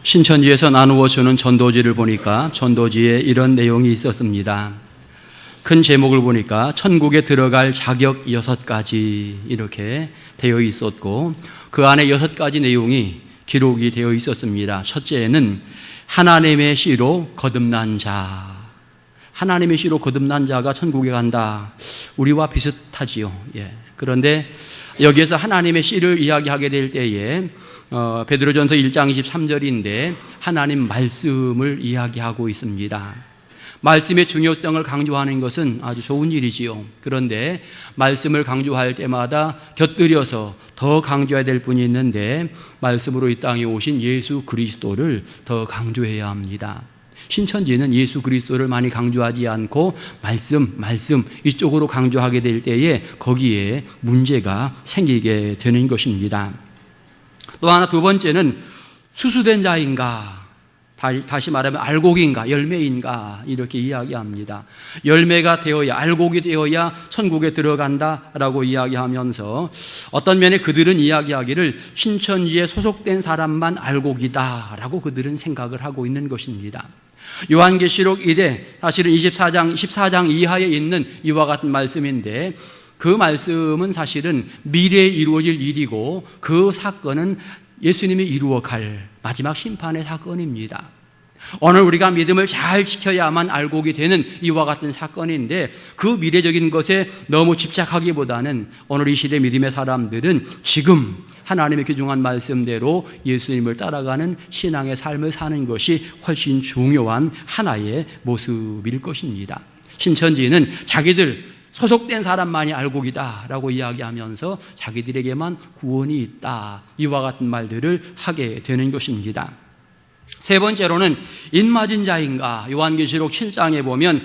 신천지에서 나누어 주는 전도지를 보니까 전도지에 이런 내용이 있었습니다. 큰 제목을 보니까 천국에 들어갈 자격 6가지 이렇게 되어 있었고, 그 안에 6가지 내용이 기록이 되어 있었습니다. 첫째는 하나님의 씨로 거듭난 자. 하나님의 씨로 거듭난 자가 천국에 간다. 우리와 비슷하지요. 그런데 여기에서 하나님의 씨를 이야기하게 될 때에 베드로전서 1장 23절인데 하나님 말씀을 이야기하고 있습니다. 말씀의 중요성을 강조하는 것은 아주 좋은 일이지요. 그런데 말씀을 강조할 때마다 곁들여서 더 강조해야 될 분이 있는데, 말씀으로 이 땅에 오신 예수 그리스도를 더 강조해야 합니다. 신천지는 예수 그리스도를 많이 강조하지 않고 말씀 이쪽으로 강조하게 될 때에 거기에 문제가 생기게 되는 것입니다. 또 하나, 두 번째는 수수된 자인가, 다시 말하면 알곡인가 열매인가 이렇게 이야기합니다. 열매가 되어야, 알곡이 되어야 천국에 들어간다라고 이야기하면서 어떤 면에 그들은 이야기하기를 신천지에 소속된 사람만 알곡이다라고 그들은 생각을 하고 있는 것입니다. 요한계시록 이래 사실은 14장 이하에 있는 이와 같은 말씀인데, 그 말씀은 사실은 미래에 이루어질 일이고 그 사건은 예수님이 이루어갈 마지막 심판의 사건입니다. 오늘 우리가 믿음을 잘 지켜야만 알곡이 되는 이와 같은 사건인데, 그 미래적인 것에 너무 집착하기보다는 오늘 이 시대 믿음의 사람들은 지금 하나님의 귀중한 말씀대로 예수님을 따라가는 신앙의 삶을 사는 것이 훨씬 중요한 하나의 모습일 것입니다. 신천지는 자기들 소속된 사람만이 알곡이다라고 이야기하면서 자기들에게만 구원이 있다, 이와 같은 말들을 하게 되는 것입니다. 세 번째로는 인맞은 자인가. 요한계시록 7장에 보면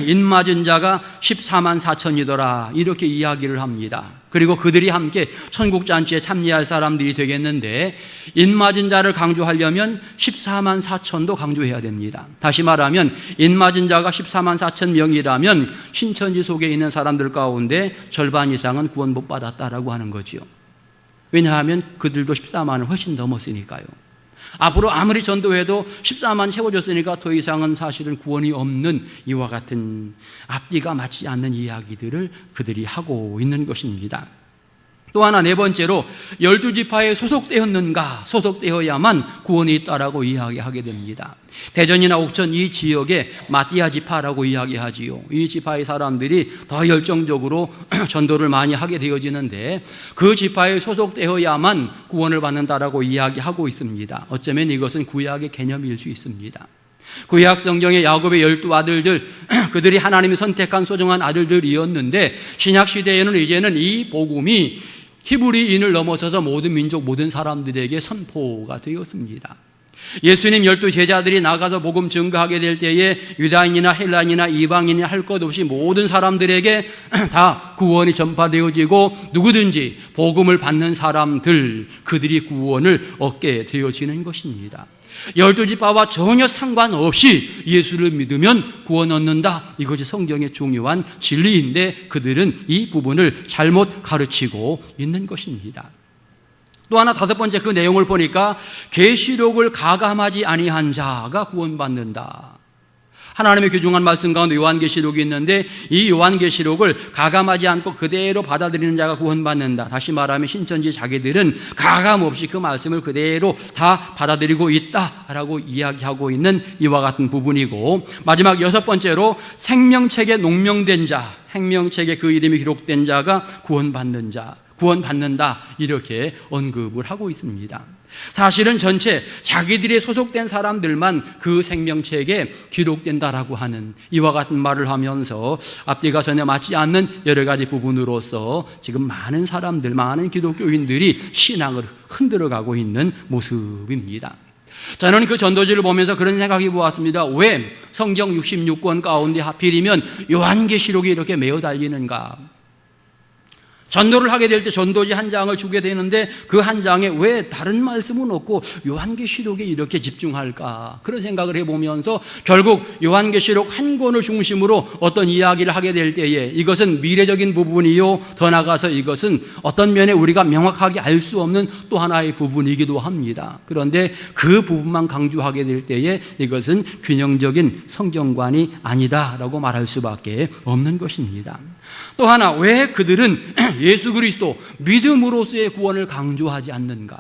인맞은 자가 14만 4천이더라 이렇게 이야기를 합니다. 그리고 그들이 함께 천국잔치에 참여할 사람들이 되겠는데, 인맞은 자를 강조하려면 14만 4천도 강조해야 됩니다. 다시 말하면 인맞은 자가 14만 4천 명이라면 신천지 속에 있는 사람들 가운데 절반 이상은 구원 못 받았다라고 하는 거죠. 왜냐하면 그들도 14만을 훨씬 넘었으니까요. 앞으로 아무리 전도해도 14만 채워졌으니까 더 이상은 사실은 구원이 없는 이와 같은 앞뒤가 맞지 않는 이야기들을 그들이 하고 있는 것입니다. 또 하나, 네 번째로 12지파에 소속되었는가, 소속되어야만 구원이 있다라고 이야기하게 됩니다. 대전이나 옥천 이 지역에 마띠아 지파라고 이야기하지요. 이 지파의 사람들이 더 열정적으로 전도를 많이 하게 되어지는데, 그 지파에 소속되어야만 구원을 받는다라고 이야기하고 있습니다. 어쩌면 이것은 구약의 개념일 수 있습니다. 구약 성경의 야곱의 12아들들, 그들이 하나님이 선택한 소중한 아들들이었는데, 신약 시대에는 이제는 이 복음이 히브리인을 넘어서서 모든 민족, 모든 사람들에게 선포가 되었습니다. 예수님 12제자들이 나가서 복음 증거하게 될 때에 유다인이나 헬라인이나 이방인이나 할 것 없이 모든 사람들에게 다 구원이 전파되어지고, 누구든지 복음을 받는 사람들, 그들이 구원을 얻게 되어지는 것입니다. 12지파와 전혀 상관없이 예수를 믿으면 구원 얻는다, 이것이 성경의 중요한 진리인데 그들은 이 부분을 잘못 가르치고 있는 것입니다. 또 하나, 다섯 번째, 그 내용을 보니까 계시록을 가감하지 아니한 자가 구원받는다. 하나님의 귀중한 말씀 가운데 요한계시록이 있는데, 이 요한계시록을 가감하지 않고 그대로 받아들이는 자가 구원받는다. 다시 말하면 신천지 자기들은 가감 없이 그 말씀을 그대로 다 받아들이고 있다라고 이야기하고 있는 이와 같은 부분이고, 마지막 여섯 번째로 생명책에 농명된 자, 생명책에 그 이름이 기록된 자가 구원받는 자, 구원받는다, 이렇게 언급을 하고 있습니다. 사실은 전체 자기들이 소속된 사람들만 그 생명책에 기록된다라고 하는 이와 같은 말을 하면서 앞뒤가 전혀 맞지 않는 여러 가지 부분으로서 지금 많은 사람들, 많은 기독교인들이 신앙을 흔들어가고 있는 모습입니다. 저는 그 전도지를 보면서 그런 생각이 보았습니다. 왜 성경 66권 가운데 하필이면 요한계시록이 이렇게 매어 달리는가? 전도를 하게 될 때 전도지 한 장을 주게 되는데 그 한 장에 왜 다른 말씀은 없고 요한계시록에 이렇게 집중할까? 그런 생각을 해보면서 결국 요한계시록 한 권을 중심으로 어떤 이야기를 하게 될 때에 이것은 미래적인 부분이요, 더 나아가서 이것은 어떤 면에 우리가 명확하게 알 수 없는 또 하나의 부분이기도 합니다. 그런데 그 부분만 강조하게 될 때에 이것은 균형적인 성경관이 아니다라고 말할 수밖에 없는 것입니다. 또 하나, 왜 그들은 예수 그리스도 믿음으로서의 구원을 강조하지 않는가?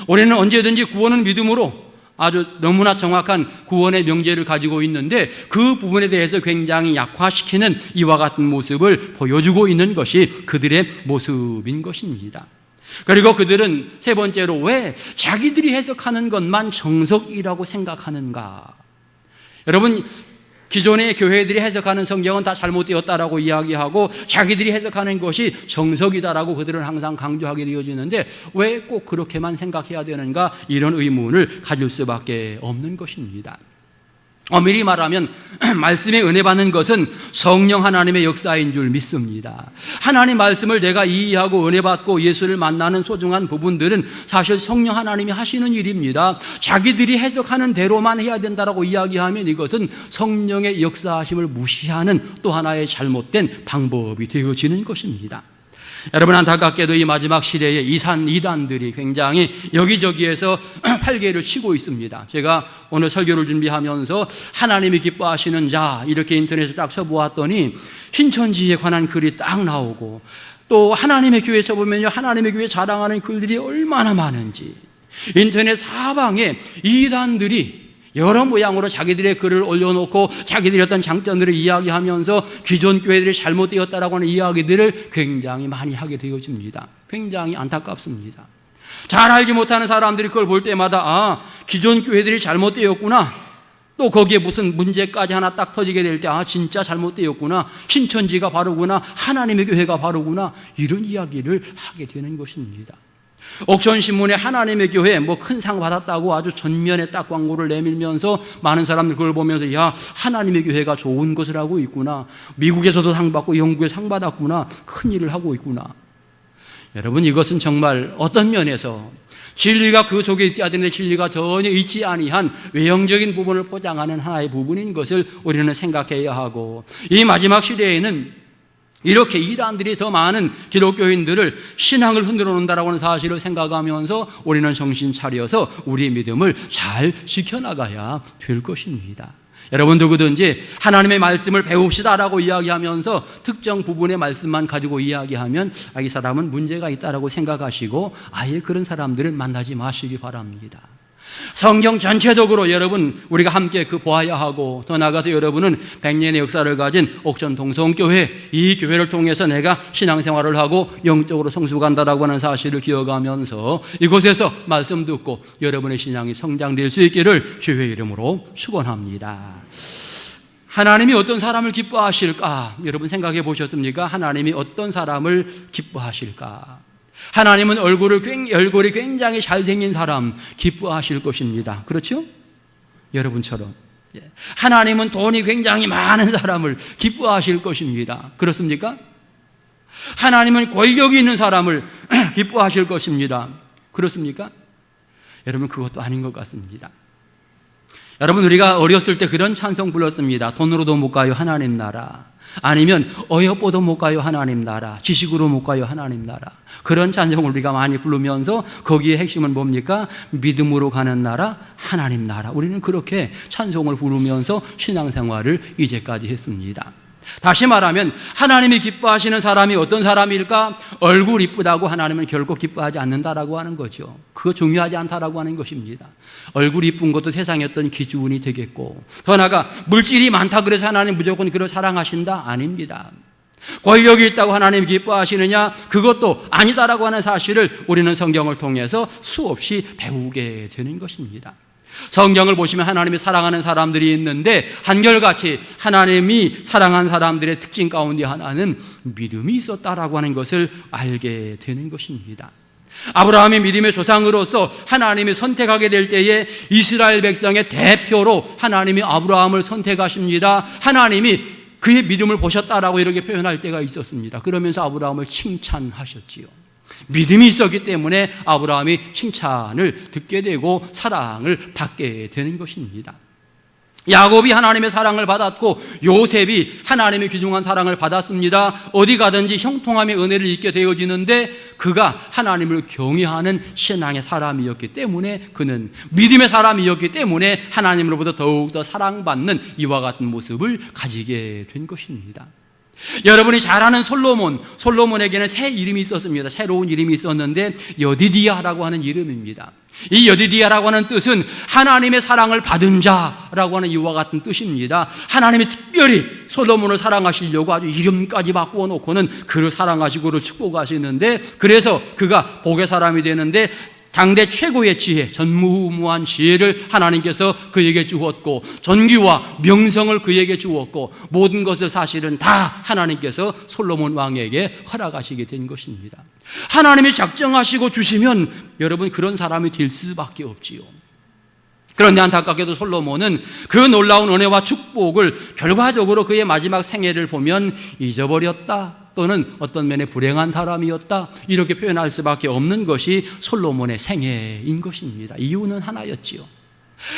우리는 언제든지 구원은 믿음으로 아주 너무나 정확한 구원의 명제를 가지고 있는데 그 부분에 대해서 굉장히 약화시키는 이와 같은 모습을 보여주고 있는 것이 그들의 모습인 것입니다. 그리고 그들은 세 번째로 왜 자기들이 해석하는 것만 정석이라고 생각하는가? 여러분, 기존의 교회들이 해석하는 성경은 다 잘못되었다라고 이야기하고 자기들이 해석하는 것이 정석이다라고 그들은 항상 강조하게 되어지는데 왜 꼭 그렇게만 생각해야 되는가? 이런 의문을 가질 수밖에 없는 것입니다. 엄밀히 말하면 말씀에 은혜 받는 것은 성령 하나님의 역사인 줄 믿습니다. 하나님 말씀을 내가 이해하고 은혜 받고 예수를 만나는 소중한 부분들은 사실 성령 하나님이 하시는 일입니다. 자기들이 해석하는 대로만 해야 된다라고 이야기하면 이것은 성령의 역사하심을 무시하는 또 하나의 잘못된 방법이 되어지는 것입니다. 여러분, 안타깝게도 이 마지막 시대에 이단들이 굉장히 여기저기에서 활개를 치고 있습니다. 제가 오늘 설교를 준비하면서 하나님이 기뻐하시는 자 이렇게 인터넷에 딱 쳐보았더니 신천지에 관한 글이 딱 나오고 또 하나님의 교회 쳐보면요, 하나님의 교회 자랑하는 글들이 얼마나 많은지 인터넷 사방에 이단들이 여러 모양으로 자기들의 글을 올려놓고 자기들의 어떤 장점들을 이야기하면서 기존 교회들이 잘못되었다라고 하는 이야기들을 굉장히 많이 하게 되어집니다. 굉장히 안타깝습니다. 잘 알지 못하는 사람들이 그걸 볼 때마다 기존 교회들이 잘못되었구나, 또 거기에 무슨 문제까지 하나 딱 터지게 될 때 진짜 잘못되었구나, 신천지가 바르구나, 하나님의 교회가 바르구나, 이런 이야기를 하게 되는 것입니다. 옥천신문에 하나님의 교회 큰 상 받았다고 아주 전면에 딱 광고를 내밀면서 많은 사람들 그걸 보면서 야, 하나님의 교회가 좋은 것을 하고 있구나, 미국에서도 상 받고 영국에 상 받았구나, 큰 일을 하고 있구나. 여러분, 이것은 정말 어떤 면에서 진리가 그 속에 있어야 되는데 진리가 전혀 있지 아니한 외형적인 부분을 포장하는 하나의 부분인 것을 우리는 생각해야 하고, 이 마지막 시대에는 이렇게 이단들이 더 많은 기독교인들을 신앙을 흔들어 놓는다라고 하는 사실을 생각하면서 우리는 정신 차려서 우리의 믿음을 잘 지켜나가야 될 것입니다. 여러분, 누구든지 하나님의 말씀을 배웁시다라고 이야기하면서 특정 부분의 말씀만 가지고 이야기하면 이 사람은 문제가 있다라고 생각하시고 아예 그런 사람들은 만나지 마시기 바랍니다. 성경 전체적으로 여러분 우리가 함께 보아야 하고, 더 나아가서 여러분은 100년의 역사를 가진 옥천 동성교회, 이 교회를 통해서 내가 신앙생활을 하고 영적으로 성숙한다라고 하는 사실을 기억하면서 이곳에서 말씀 듣고 여러분의 신앙이 성장될 수 있기를 주의 이름으로 축원합니다. 하나님이 어떤 사람을 기뻐하실까? 여러분 생각해 보셨습니까? 하나님이 어떤 사람을 기뻐하실까? 하나님은 얼굴이 굉장히 잘생긴 사람 기뻐하실 것입니다. 그렇죠? 여러분처럼. 하나님은 돈이 굉장히 많은 사람을 기뻐하실 것입니다. 그렇습니까? 하나님은 권력이 있는 사람을 기뻐하실 것입니다. 그렇습니까? 여러분, 그것도 아닌 것 같습니다. 여러분, 우리가 어렸을 때 그런 찬송 불렀습니다. 돈으로도 못 가요 하나님 나라, 아니면 어여뽀도 못 가요 하나님 나라, 지식으로 못 가요 하나님 나라. 그런 찬송을 우리가 많이 부르면서 거기에 핵심은 뭡니까? 믿음으로 가는 나라, 하나님 나라. 우리는 그렇게 찬송을 부르면서 신앙생활을 이제까지 했습니다. 다시 말하면 하나님이 기뻐하시는 사람이 어떤 사람일까? 얼굴 이쁘다고 하나님은 결코 기뻐하지 않는다라고 하는 거죠. 그거 중요하지 않다라고 하는 것입니다. 얼굴 이쁜 것도 세상의 어떤 기준이 되겠고, 더 나아가 물질이 많다 그래서 하나님 무조건 그를 사랑하신다? 아닙니다. 권력이 있다고 하나님 기뻐하시느냐? 그것도 아니다라고 하는 사실을 우리는 성경을 통해서 수없이 배우게 되는 것입니다. 성경을 보시면 하나님이 사랑하는 사람들이 있는데 한결같이 하나님이 사랑한 사람들의 특징 가운데 하나는 믿음이 있었다라고 하는 것을 알게 되는 것입니다. 아브라함이 믿음의 조상으로서 하나님이 선택하게 될 때에 이스라엘 백성의 대표로 하나님이 아브라함을 선택하십니다. 하나님이 그의 믿음을 보셨다라고 이렇게 표현할 때가 있었습니다. 그러면서 아브라함을 칭찬하셨지요. 믿음이 있었기 때문에 아브라함이 칭찬을 듣게 되고 사랑을 받게 되는 것입니다. 야곱이 하나님의 사랑을 받았고 요셉이 하나님의 귀중한 사랑을 받았습니다. 어디 가든지 형통함의 은혜를 입게 되어지는데 그가 하나님을 경외하는 신앙의 사람이었기 때문에, 그는 믿음의 사람이었기 때문에 하나님으로부터 더욱더 사랑받는 이와 같은 모습을 가지게 된 것입니다. 여러분이 잘 아는 솔로몬에게는 새 이름이 있었습니다. 새로운 이름이 있었는데 여디디아라고 하는 이름입니다. 이 여디디아라고 하는 뜻은 하나님의 사랑을 받은 자라고 하는 이와 같은 뜻입니다. 하나님이 특별히 솔로몬을 사랑하시려고 아주 이름까지 바꾸어 놓고는 그를 사랑하시고 그를 축복하시는데, 그래서 그가 복의 사람이 되는데 당대 최고의 지혜, 전무후무한 지혜를 하나님께서 그에게 주었고 존귀와 명성을 그에게 주었고 모든 것을 사실은 다 하나님께서 솔로몬 왕에게 허락하시게 된 것입니다. 하나님이 작정하시고 주시면 여러분 그런 사람이 될 수밖에 없지요. 그런데 안타깝게도 솔로몬은 그 놀라운 은혜와 축복을 결과적으로 그의 마지막 생애를 보면 잊어버렸다, 또는 어떤 면에 불행한 사람이었다, 이렇게 표현할 수밖에 없는 것이 솔로몬의 생애인 것입니다. 이유는 하나였지요.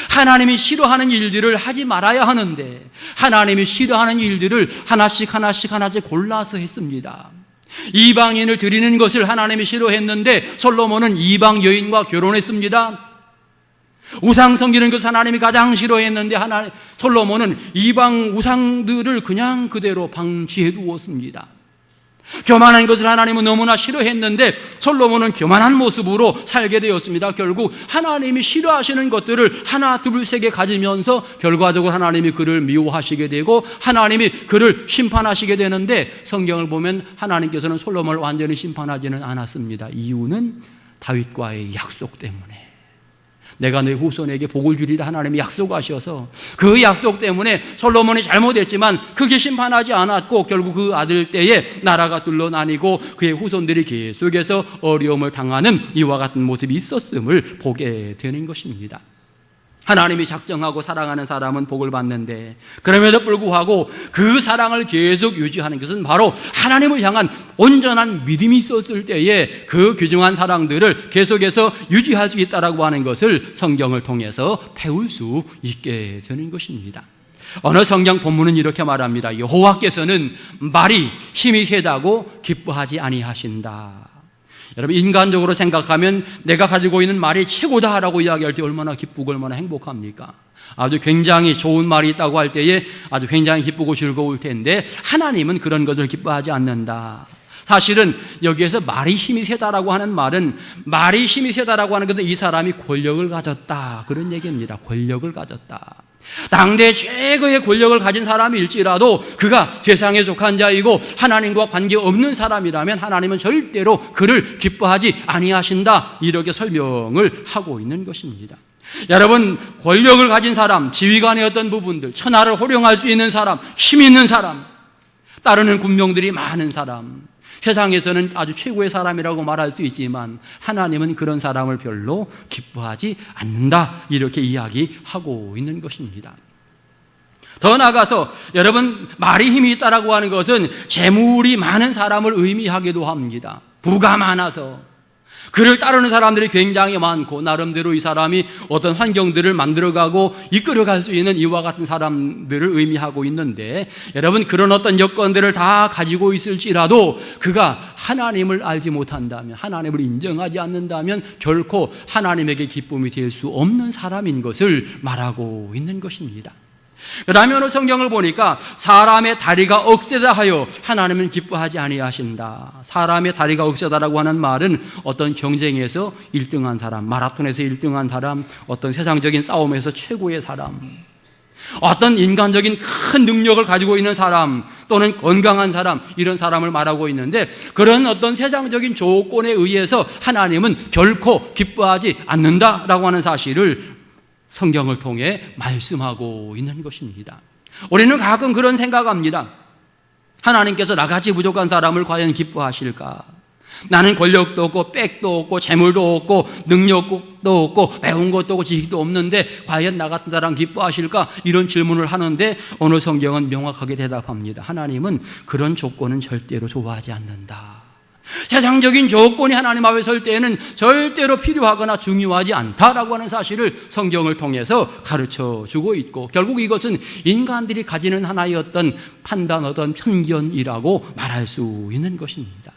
하나님이 싫어하는 일들을 하지 말아야 하는데 하나님이 싫어하는 일들을 하나씩 골라서 했습니다. 이방인을 드리는 것을 하나님이 싫어했는데 솔로몬은 이방 여인과 결혼했습니다. 우상 섬기는 것을 하나님이 가장 싫어했는데 솔로몬은 이방 우상들을 그냥 그대로 방치해 두었습니다. 교만한 것을 하나님은 너무나 싫어했는데 솔로몬은 교만한 모습으로 살게 되었습니다. 결국 하나님이 싫어하시는 것들을 하나 둘 세 개 가지면서 결과적으로 하나님이 그를 미워하시게 되고 하나님이 그를 심판하시게 되는데, 성경을 보면 하나님께서는 솔로몬을 완전히 심판하지는 않았습니다. 이유는 다윗과의 약속 때문에. 내가 내 후손에게 복을 주리라 하나님이 약속하셔서 그 약속 때문에 솔로몬이 잘못했지만 크게 심판하지 않았고 결국 그 아들 때에 나라가 둘러 나뉘고 그의 후손들이 계속해서 어려움을 당하는 이와 같은 모습이 있었음을 보게 되는 것입니다. 하나님이 작정하고 사랑하는 사람은 복을 받는데 그럼에도 불구하고 그 사랑을 계속 유지하는 것은 바로 하나님을 향한 온전한 믿음이 있었을 때에 그 귀중한 사랑들을 계속해서 유지할 수 있다라고 하는 것을 성경을 통해서 배울 수 있게 되는 것입니다. 어느 성경 본문은 이렇게 말합니다. 여호와께서는 말이 힘이 세다고 기뻐하지 아니하신다. 여러분, 인간적으로 생각하면 내가 가지고 있는 말이 최고다라고 이야기할 때 얼마나 기쁘고 얼마나 행복합니까? 아주 굉장히 좋은 말이 있다고 할 때에 아주 굉장히 기쁘고 즐거울 텐데 하나님은 그런 것을 기뻐하지 않는다. 사실은 여기에서 말이 힘이 세다라고 하는 말은, 말이 힘이 세다라고 하는 것은 이 사람이 권력을 가졌다, 그런 얘기입니다. 권력을 가졌다. 당대 최고의 권력을 가진 사람일지라도 그가 세상에 속한 자이고 하나님과 관계없는 사람이라면 하나님은 절대로 그를 기뻐하지 아니하신다, 이렇게 설명을 하고 있는 것입니다. 여러분, 권력을 가진 사람, 지휘관의 어떤 부분들, 천하를 호령할 수 있는 사람, 힘 있는 사람, 따르는 군명들이 많은 사람, 세상에서는 아주 최고의 사람이라고 말할 수 있지만 하나님은 그런 사람을 별로 기뻐하지 않는다, 이렇게 이야기하고 있는 것입니다. 더 나아가서 여러분, 말이 힘이 있다라고 하는 것은 재물이 많은 사람을 의미하기도 합니다. 부가 많아서 그를 따르는 사람들이 굉장히 많고 나름대로 이 사람이 어떤 환경들을 만들어가고 이끌어갈 수 있는 이와 같은 사람들을 의미하고 있는데, 여러분, 그런 어떤 여건들을 다 가지고 있을지라도 그가 하나님을 알지 못한다면, 하나님을 인정하지 않는다면 결코 하나님에게 기쁨이 될 수 없는 사람인 것을 말하고 있는 것입니다. 그 다음에 오늘 성경을 보니까 사람의 다리가 억세다 하여 하나님은 기뻐하지 아니하신다. 사람의 다리가 억세다라고 하는 말은 어떤 경쟁에서 1등한 사람, 마라톤에서 1등한 사람, 어떤 세상적인 싸움에서 최고의 사람, 어떤 인간적인 큰 능력을 가지고 있는 사람 또는 건강한 사람, 이런 사람을 말하고 있는데, 그런 어떤 세상적인 조건에 의해서 하나님은 결코 기뻐하지 않는다라고 하는 사실을 성경을 통해 말씀하고 있는 것입니다. 우리는 가끔 그런 생각합니다. 하나님께서 나같이 부족한 사람을 과연 기뻐하실까? 나는 권력도 없고 백도 없고 재물도 없고 능력도 없고 배운 것도 없고 지식도 없는데 과연 나 같은 사람 기뻐하실까? 이런 질문을 하는데 오늘 성경은 명확하게 대답합니다. 하나님은 그런 조건은 절대로 좋아하지 않는다. 세상적인 조건이 하나님 앞에 설 때에는 절대로 필요하거나 중요하지 않다라고 하는 사실을 성경을 통해서 가르쳐 주고 있고, 결국 이것은 인간들이 가지는 하나의 어떤 판단, 어떤 편견이라고 말할 수 있는 것입니다.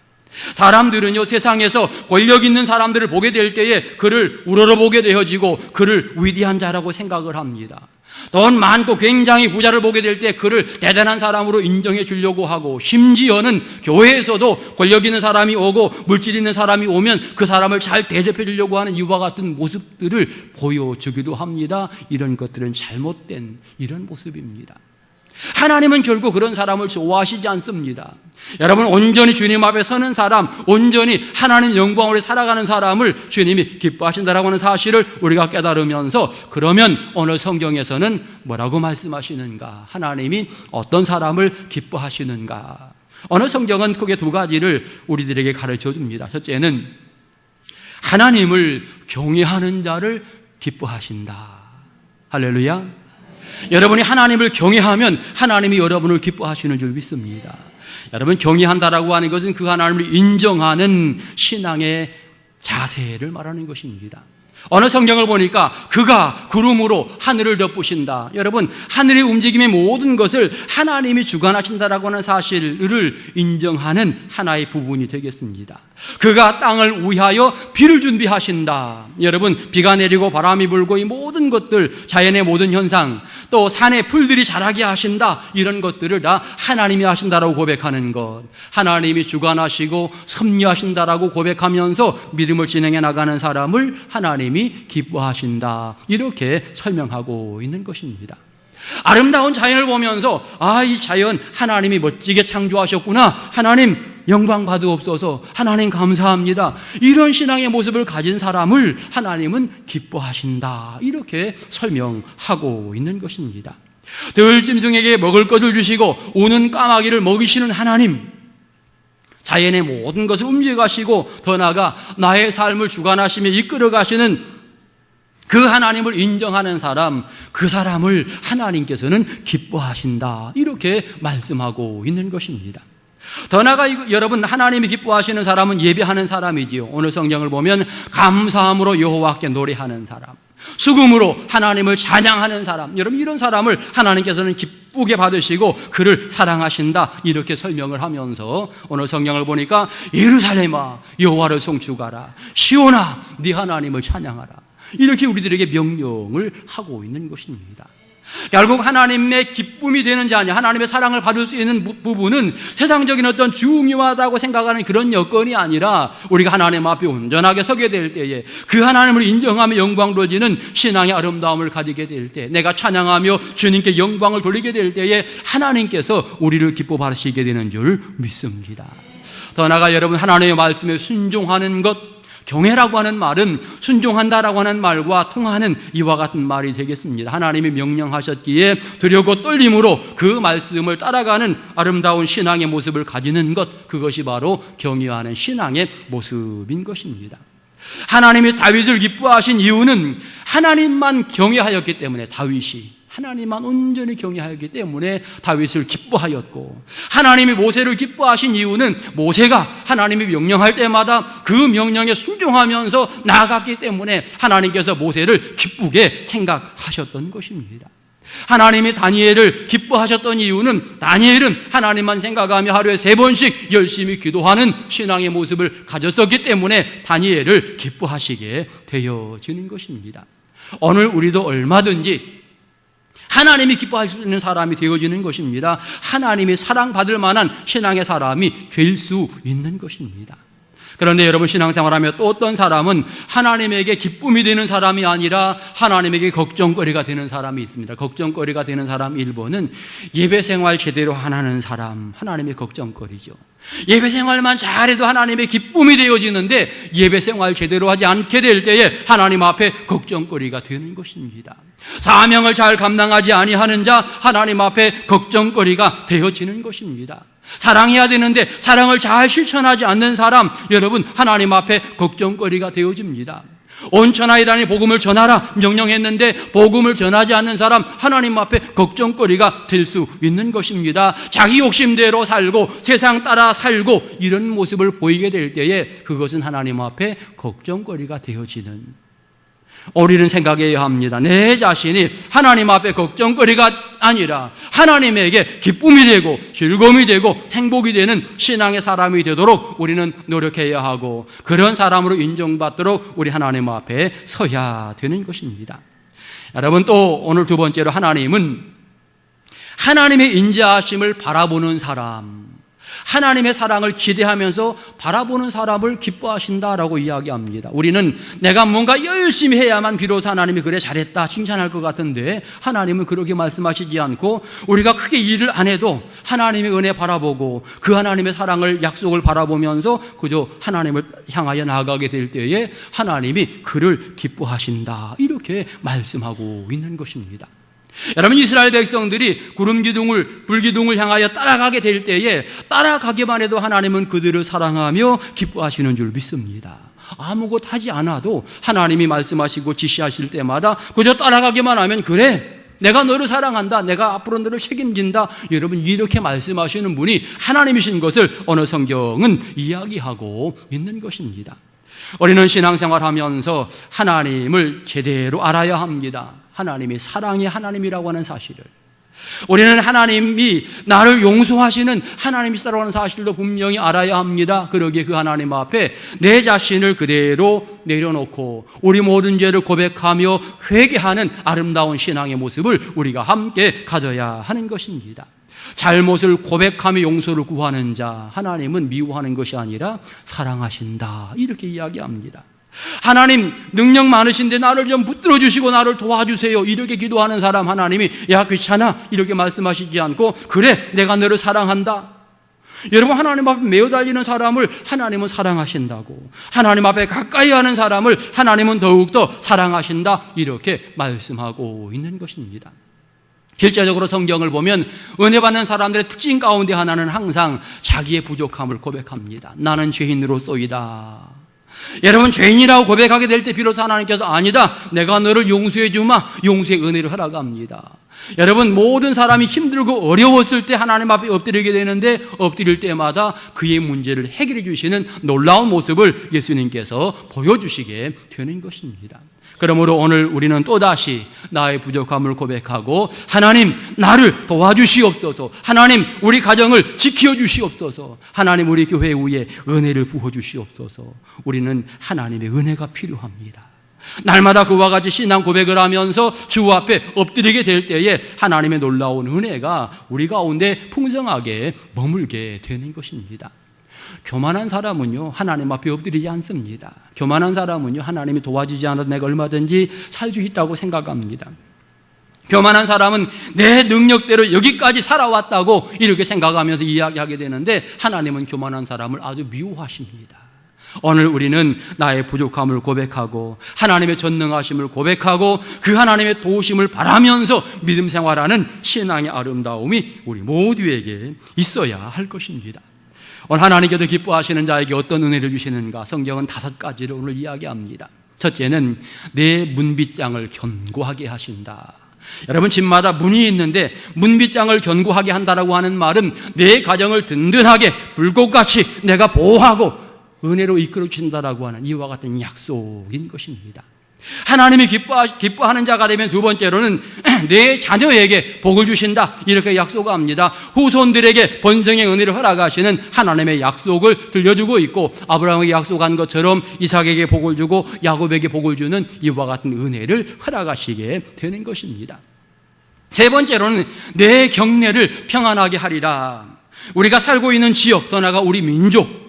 사람들은요, 세상에서 권력 있는 사람들을 보게 될 때에 그를 우러러보게 되어지고 그를 위대한 자라고 생각을 합니다. 돈 많고 굉장히 부자를 보게 될 때 그를 대단한 사람으로 인정해 주려고 하고, 심지어는 교회에서도 권력 있는 사람이 오고 물질 있는 사람이 오면 그 사람을 잘 대접해 주려고 하는 이와 같은 모습들을 보여주기도 합니다. 이런 것들은 잘못된 이런 모습입니다. 하나님은 결국 그런 사람을 좋아하시지 않습니다. 여러분, 온전히 주님 앞에 서는 사람, 온전히 하나님 영광으로 살아가는 사람을 주님이 기뻐하신다라고 하는 사실을 우리가 깨달으면서, 그러면 오늘 성경에서는 뭐라고 말씀하시는가? 하나님이 어떤 사람을 기뻐하시는가? 오늘 성경은 크게 두 가지를 우리들에게 가르쳐 줍니다. 첫째는 하나님을 경외하는 자를 기뻐하신다. 할렐루야. 여러분이 하나님을 경외하면 하나님이 여러분을 기뻐하시는 줄 믿습니다. 여러분, 경외한다라고 하는 것은 그 하나님을 인정하는 신앙의 자세를 말하는 것입니다. 어느 성경을 보니까 그가 구름으로 하늘을 덮으신다. 여러분, 하늘의 움직임의 모든 것을 하나님이 주관하신다라고 하는 사실을 인정하는 하나의 부분이 되겠습니다. 그가 땅을 위하여 비를 준비하신다. 여러분, 비가 내리고 바람이 불고 이 모든 것들, 자연의 모든 현상, 또 산의 풀들이 자라게 하신다. 이런 것들을 다 하나님이 하신다라고 고백하는 것, 하나님이 주관하시고 섭리하신다라고 고백하면서 믿음을 진행해 나가는 사람을 하나님이 기뻐하신다. 이렇게 설명하고 있는 것입니다. 아름다운 자연을 보면서 이 자연 하나님이 멋지게 창조하셨구나, 하나님 영광 받으옵소서, 하나님 감사합니다, 이런 신앙의 모습을 가진 사람을 하나님은 기뻐하신다. 이렇게 설명하고 있는 것입니다. 들짐승에게 먹을 것을 주시고 우는 까마귀를 먹이시는 하나님, 자연의 모든 것을 움직여가시고 더 나아가 나의 삶을 주관하시며 이끌어가시는 그 하나님을 인정하는 사람, 그 사람을 하나님께서는 기뻐하신다. 이렇게 말씀하고 있는 것입니다. 더 나아가 여러분, 하나님이 기뻐하시는 사람은 예배하는 사람이지요. 오늘 성경을 보면 감사함으로 여호와께 노래하는 사람, 수금으로 하나님을 찬양하는 사람, 여러분, 이런 사람을 하나님께서는 기쁘게 받으시고 그를 사랑하신다. 이렇게 설명을 하면서 오늘 성경을 보니까 예루살렘아 여호와를 송축하라, 시온아 네 하나님을 찬양하라, 이렇게 우리들에게 명령을 하고 있는 것입니다. 결국 하나님의 기쁨이 되는 자냐, 하나님의 사랑을 받을 수 있는 부분은 세상적인 어떤 중요하다고 생각하는 그런 여건이 아니라, 우리가 하나님 앞에 온전하게 서게 될 때에 그 하나님을 인정하며 영광 돌리는 신앙의 아름다움을 가지게 될 때, 내가 찬양하며 주님께 영광을 돌리게 될 때에 하나님께서 우리를 기뻐 받으시게 되는 줄 믿습니다. 더 나아가 여러분, 하나님의 말씀에 순종하는 것, 경외라고 하는 말은 순종한다라고 하는 말과 통하는 이와 같은 말이 되겠습니다. 하나님이 명령하셨기에 두려고 떨림으로 그 말씀을 따라가는 아름다운 신앙의 모습을 가지는 것, 그것이 바로 경외하는 신앙의 모습인 것입니다. 하나님이 다윗을 기뻐하신 이유는 하나님만 경외하였기 때문에, 다윗이 하나님만 온전히 경외하였기 때문에 다윗을 기뻐하였고, 하나님이 모세를 기뻐하신 이유는 모세가 하나님이 명령할 때마다 그 명령에 순종하면서 나아갔기 때문에 하나님께서 모세를 기쁘게 생각하셨던 것입니다. 하나님이 다니엘을 기뻐하셨던 이유는 다니엘은 하나님만 생각하며 하루에 3번씩 열심히 기도하는 신앙의 모습을 가졌었기 때문에 다니엘을 기뻐하시게 되어지는 것입니다. 오늘 우리도 얼마든지 하나님이 기뻐할 수 있는 사람이 되어지는 것입니다. 하나님이 사랑받을 만한 신앙의 사람이 될 수 있는 것입니다. 그런데 여러분, 신앙생활하며 또 어떤 사람은 하나님에게 기쁨이 되는 사람이 아니라 하나님에게 걱정거리가 되는 사람이 있습니다. 걱정거리가 되는 사람 1번은 예배생활 제대로 안 하는 사람, 하나님의 걱정거리죠. 예배생활만 잘해도 하나님의 기쁨이 되어지는데 예배생활 제대로 하지 않게 될 때에 하나님 앞에 걱정거리가 되는 것입니다. 사명을 잘 감당하지 아니하는 자, 하나님 앞에 걱정거리가 되어지는 것입니다. 사랑해야 되는데 사랑을 잘 실천하지 않는 사람, 여러분 하나님 앞에 걱정거리가 되어집니다. 온 천하에 다니 복음을 전하라 명령했는데 복음을 전하지 않는 사람, 하나님 앞에 걱정거리가 될 수 있는 것입니다. 자기 욕심대로 살고 세상 따라 살고 이런 모습을 보이게 될 때에 그것은 하나님 앞에 걱정거리가 되어지는, 우리는 생각해야 합니다. 내 자신이 하나님 앞에 걱정거리가 아니라 하나님에게 기쁨이 되고 즐거움이 되고 행복이 되는 신앙의 사람이 되도록 우리는 노력해야 하고, 그런 사람으로 인정받도록 우리 하나님 앞에 서야 되는 것입니다. 여러분, 또 오늘 두 번째로 하나님은 하나님의 인자하심을 바라보는 사람, 하나님의 사랑을 기대하면서 바라보는 사람을 기뻐하신다라고 이야기합니다. 우리는 내가 뭔가 열심히 해야만 비로소 하나님이 그래 잘했다 칭찬할 것 같은데, 하나님은 그렇게 말씀하시지 않고 우리가 크게 일을 안 해도 하나님의 은혜 바라보고 그 하나님의 사랑을, 약속을 바라보면서 그저 하나님을 향하여 나아가게 될 때에 하나님이 그를 기뻐하신다, 이렇게 말씀하고 있는 것입니다. 여러분, 이스라엘 백성들이 구름기둥을, 불기둥을 향하여 따라가게 될 때에 따라가기만 해도 하나님은 그들을 사랑하며 기뻐하시는 줄 믿습니다. 아무것도 하지 않아도 하나님이 말씀하시고 지시하실 때마다 그저 따라가기만 하면, 그래 내가 너를 사랑한다, 내가 앞으로 너를 책임진다, 여러분 이렇게 말씀하시는 분이 하나님이신 것을 오늘 성경은 이야기하고 있는 것입니다. 우리는 신앙생활하면서 하나님을 제대로 알아야 합니다. 하나님이 사랑의 하나님이라고 하는 사실을, 우리는 하나님이 나를 용서하시는 하나님이시다라고 하는 사실도 분명히 알아야 합니다. 그러기에 그 하나님 앞에 내 자신을 그대로 내려놓고 우리 모든 죄를 고백하며 회개하는 아름다운 신앙의 모습을 우리가 함께 가져야 하는 것입니다. 잘못을 고백하며 용서를 구하는 자, 하나님은 미워하는 것이 아니라 사랑하신다, 이렇게 이야기합니다. 하나님 능력 많으신데 나를 좀 붙들어 주시고 나를 도와주세요, 이렇게 기도하는 사람, 하나님이 야 귀찮아 이렇게 말씀하시지 않고, 그래 내가 너를 사랑한다. 여러분, 하나님 앞에 매어 달리는 사람을 하나님은 사랑하신다고, 하나님 앞에 가까이 하는 사람을 하나님은 더욱더 사랑하신다, 이렇게 말씀하고 있는 것입니다. 실제적으로 성경을 보면 은혜 받는 사람들의 특징 가운데 하나는 항상 자기의 부족함을 고백합니다. 나는 죄인으로소이다. 여러분, 죄인이라고 고백하게 될 때 비로소 하나님께서 아니다, 내가 너를 용서해 주마, 용서의 은혜를 허락합니다. 여러분, 모든 사람이 힘들고 어려웠을 때 하나님 앞에 엎드리게 되는데, 엎드릴 때마다 그의 문제를 해결해 주시는 놀라운 모습을 예수님께서 보여주시게 되는 것입니다. 그러므로 오늘 우리는 또다시 나의 부족함을 고백하고, 하나님 나를 도와주시옵소서, 하나님 우리 가정을 지켜주시옵소서, 하나님 우리 교회 위에 은혜를 부어주시옵소서. 우리는 하나님의 은혜가 필요합니다. 날마다 그와 같이 신앙 고백을 하면서 주 앞에 엎드리게 될 때에 하나님의 놀라운 은혜가 우리 가운데 풍성하게 머물게 되는 것입니다. 교만한 사람은요 하나님 앞에 엎드리지 않습니다. 교만한 사람은요 하나님이 도와주지 않아도 내가 얼마든지 살 수 있다고 생각합니다. 교만한 사람은 내 능력대로 여기까지 살아왔다고 이렇게 생각하면서 이야기하게 되는데, 하나님은 교만한 사람을 아주 미워하십니다. 오늘 우리는 나의 부족함을 고백하고 하나님의 전능하심을 고백하고 그 하나님의 도우심을 바라면서 믿음 생활하는 신앙의 아름다움이 우리 모두에게 있어야 할 것입니다. 오늘 하나님께서 기뻐하시는 자에게 어떤 은혜를 주시는가? 성경은 5가지를 오늘 이야기합니다. 첫째는 내 문빗장을 견고하게 하신다. 여러분, 집마다 문이 있는데 문빗장을 견고하게 한다라고 하는 말은 내 가정을 든든하게 불꽃같이 내가 보호하고 은혜로 이끌어 주신다라고 하는 이와 같은 약속인 것입니다. 하나님이 기뻐하는 자가 되면 두 번째로는 내 자녀에게 복을 주신다, 이렇게 약속합니다. 후손들에게 번성의 은혜를 허락하시는 하나님의 약속을 들려주고 있고, 아브라함에게 약속한 것처럼 이삭에게 복을 주고 야곱에게 복을 주는 이와 같은 은혜를 허락하시게 되는 것입니다. 세 번째로는 내 경내를 평안하게 하리라. 우리가 살고 있는 지역, 더 나아가 우리 민족,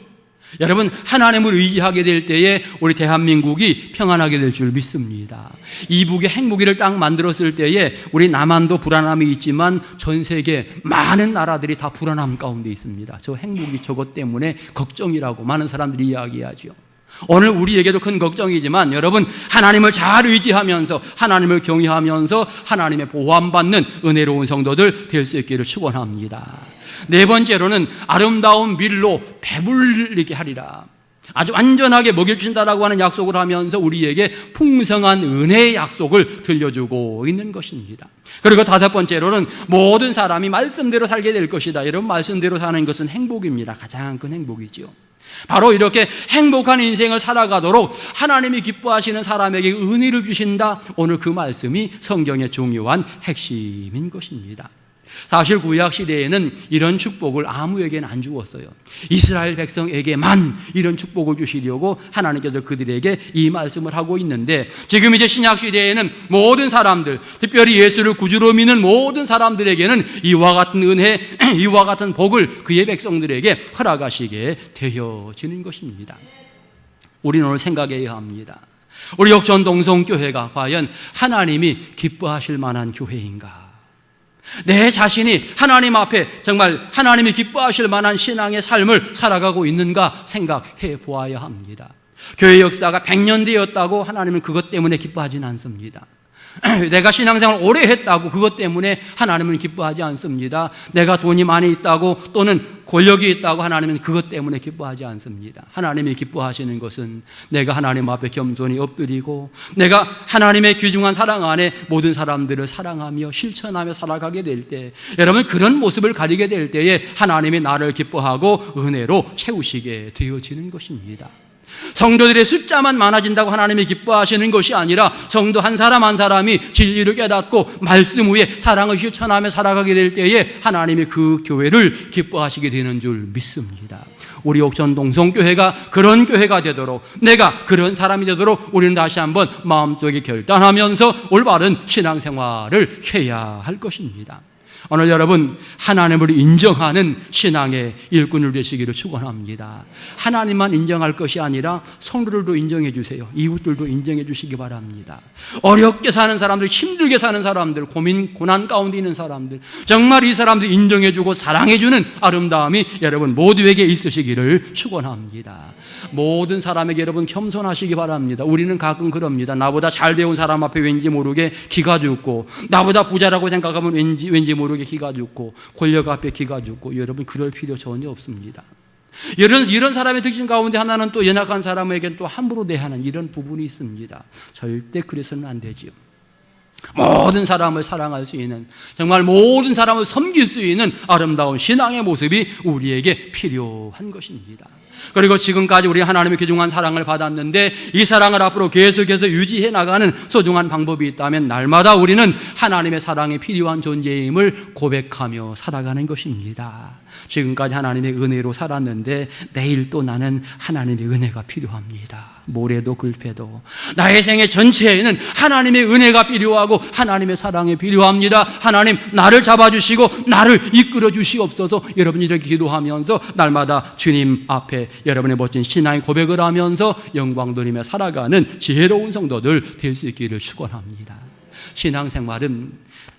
여러분, 하나님을 의지하게 될 때에 우리 대한민국이 평안하게 될 줄 믿습니다. 이북의 핵무기를 딱 만들었을 때에 우리 남한도 불안함이 있지만 전 세계 많은 나라들이 다 불안함 가운데 있습니다. 저 핵무기 저것 때문에 걱정이라고 많은 사람들이 이야기하죠. 오늘 우리에게도 큰 걱정이지만 여러분, 하나님을 잘 의지하면서 하나님을 경외하면서 하나님의 보호함받는 은혜로운 성도들 될 수 있기를 축원합니다. 네 번째로는 아름다운 밀로 배불리게 하리라. 아주 완전하게 먹여주신다라고 하는 약속을 하면서 우리에게 풍성한 은혜의 약속을 들려주고 있는 것입니다. 그리고 다섯 번째로는 모든 사람이 말씀대로 살게 될 것이다. 여러분, 말씀대로 사는 것은 행복입니다. 가장 큰 행복이지요. 바로 이렇게 행복한 인생을 살아가도록 하나님이 기뻐하시는 사람에게 은혜를 주신다. 오늘 그 말씀이 성경의 중요한 핵심인 것입니다. 사실 구약 시대에는 이런 축복을 아무에게는 안 주었어요. 이스라엘 백성에게만 이런 축복을 주시려고 하나님께서 그들에게 이 말씀을 하고 있는데, 지금 이제 신약 시대에는 모든 사람들, 특별히 예수를 구주로 믿는 모든 사람들에게는 이와 같은 은혜, 이와 같은 복을 그의 백성들에게 허락하시게 되어지는 것입니다. 우리는 오늘 생각해야 합니다. 우리 역전동성교회가 과연 하나님이 기뻐하실 만한 교회인가? 내 자신이 하나님 앞에 정말 하나님이 기뻐하실 만한 신앙의 삶을 살아가고 있는가 생각해 보아야 합니다. 교회 역사가 100년 되었다고 하나님은 그것 때문에 기뻐하지는 않습니다. 내가 신앙생활 오래 했다고 그것 때문에 하나님은 기뻐하지 않습니다. 내가 돈이 많이 있다고 또는 권력이 있다고 하나님은 그것 때문에 기뻐하지 않습니다. 하나님이 기뻐하시는 것은 내가 하나님 앞에 겸손히 엎드리고 내가 하나님의 귀중한 사랑 안에 모든 사람들을 사랑하며 실천하며 살아가게 될 때, 여러분 그런 모습을 가지게 될 때에 하나님이 나를 기뻐하고 은혜로 채우시게 되어지는 것입니다. 성도들의 숫자만 많아진다고 하나님이 기뻐하시는 것이 아니라 성도 한 사람 한 사람이 진리를 깨닫고 말씀 위에 사랑을 실천하며 살아가게 될 때에 하나님이 그 교회를 기뻐하시게 되는 줄 믿습니다. 우리 옥천동성교회가 그런 교회가 되도록, 내가 그런 사람이 되도록 우리는 다시 한번 마음속에 결단하면서 올바른 신앙생활을 해야 할 것입니다. 오늘 여러분, 하나님을 인정하는 신앙의 일꾼을 되시기를 축원합니다. 하나님만 인정할 것이 아니라 성도들도 인정해 주세요. 이웃들도 인정해 주시기 바랍니다. 어렵게 사는 사람들, 힘들게 사는 사람들, 고난 가운데 있는 사람들, 정말 이 사람들 인정해 주고 사랑해 주는 아름다움이 여러분 모두에게 있으시기를 축원합니다. 모든 사람에게 여러분 겸손하시기 바랍니다. 우리는 가끔 그럽니다. 나보다 잘 배운 사람 앞에 왠지 모르게 기가 죽고, 나보다 부자라고 생각하면 왠지 모르게 기가 죽고, 권력 앞에 기가 죽고, 여러분 그럴 필요 전혀 없습니다. 이런 사람의 특징 가운데 하나는 또 연약한 사람에게는 또 함부로 대하는 이런 부분이 있습니다. 절대 그래서는 안 되지요. 모든 사람을 사랑할 수 있는, 정말 모든 사람을 섬길 수 있는 아름다운 신앙의 모습이 우리에게 필요한 것입니다. 그리고 지금까지 우리 하나님의 귀중한 사랑을 받았는데 이 사랑을 앞으로 계속해서 유지해 나가는 소중한 방법이 있다면 날마다 우리는 하나님의 사랑이 필요한 존재임을 고백하며 살아가는 것입니다. 지금까지 하나님의 은혜로 살았는데 내일 또 나는 하나님의 은혜가 필요합니다. 모레도 글패도 나의 생애 전체에는 하나님의 은혜가 필요하고 하나님의 사랑이 필요합니다. 하나님 나를 잡아주시고 나를 이끌어 주시옵소서. 여러분이 이렇게 기도하면서 날마다 주님 앞에 여러분의 멋진 신앙의 고백을 하면서 영광 돌리며 살아가는 지혜로운 성도들 될 수 있기를 축원합니다. 신앙생활은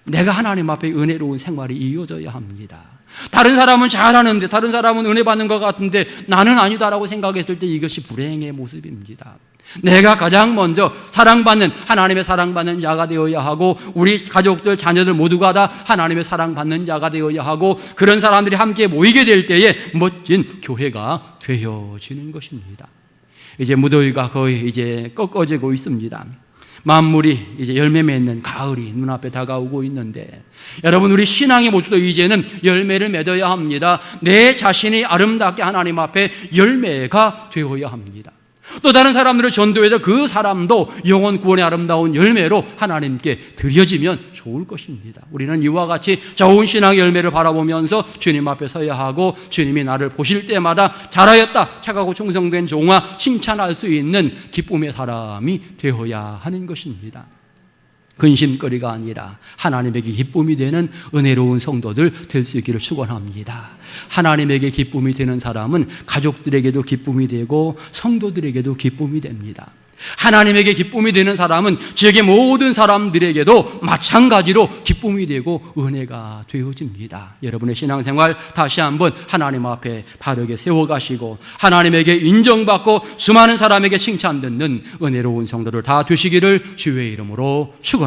내가 하나님 앞에 은혜로운 생활이 이어져야 합니다. 다른 사람은 잘하는데, 다른 사람은 은혜 받는 것 같은데 나는 아니다라고 생각했을 때 이것이 불행의 모습입니다. 내가 가장 먼저 사랑받는, 하나님의 사랑받는 자가 되어야 하고, 우리 가족들, 자녀들 모두가 다 하나님의 사랑받는 자가 되어야 하고, 그런 사람들이 함께 모이게 될 때에 멋진 교회가 되어지는 것입니다. 이제 무더위가 거의 이제 꺾어지고 있습니다. 만물이 이제 열매 맺는 가을이 눈앞에 다가오고 있는데, 여러분 우리 신앙의 모습도 이제는 열매를 맺어야 합니다. 내 자신이 아름답게 하나님 앞에 열매가 되어야 합니다. 또 다른 사람들을 전도해서 그 사람도 영혼 구원의 아름다운 열매로 하나님께 드려지면 좋을 것입니다. 우리는 이와 같이 좋은 신앙의 열매를 바라보면서 주님 앞에 서야 하고, 주님이 나를 보실 때마다 잘하였다, 착하고 충성된 종아, 칭찬할 수 있는 기쁨의 사람이 되어야 하는 것입니다. 근심거리가 아니라 하나님에게 기쁨이 되는 은혜로운 성도들 될 수 있기를 축원합니다. 하나님에게 기쁨이 되는 사람은 가족들에게도 기쁨이 되고 성도들에게도 기쁨이 됩니다. 하나님에게 기쁨이 되는 사람은 지역의 모든 사람들에게도 마찬가지로 기쁨이 되고 은혜가 되어집니다. 여러분의 신앙생활 다시 한번 하나님 앞에 바르게 세워가시고 하나님에게 인정받고 수많은 사람에게 칭찬 듣는 은혜로운 성도들 다 되시기를 주의 이름으로 축원합니다.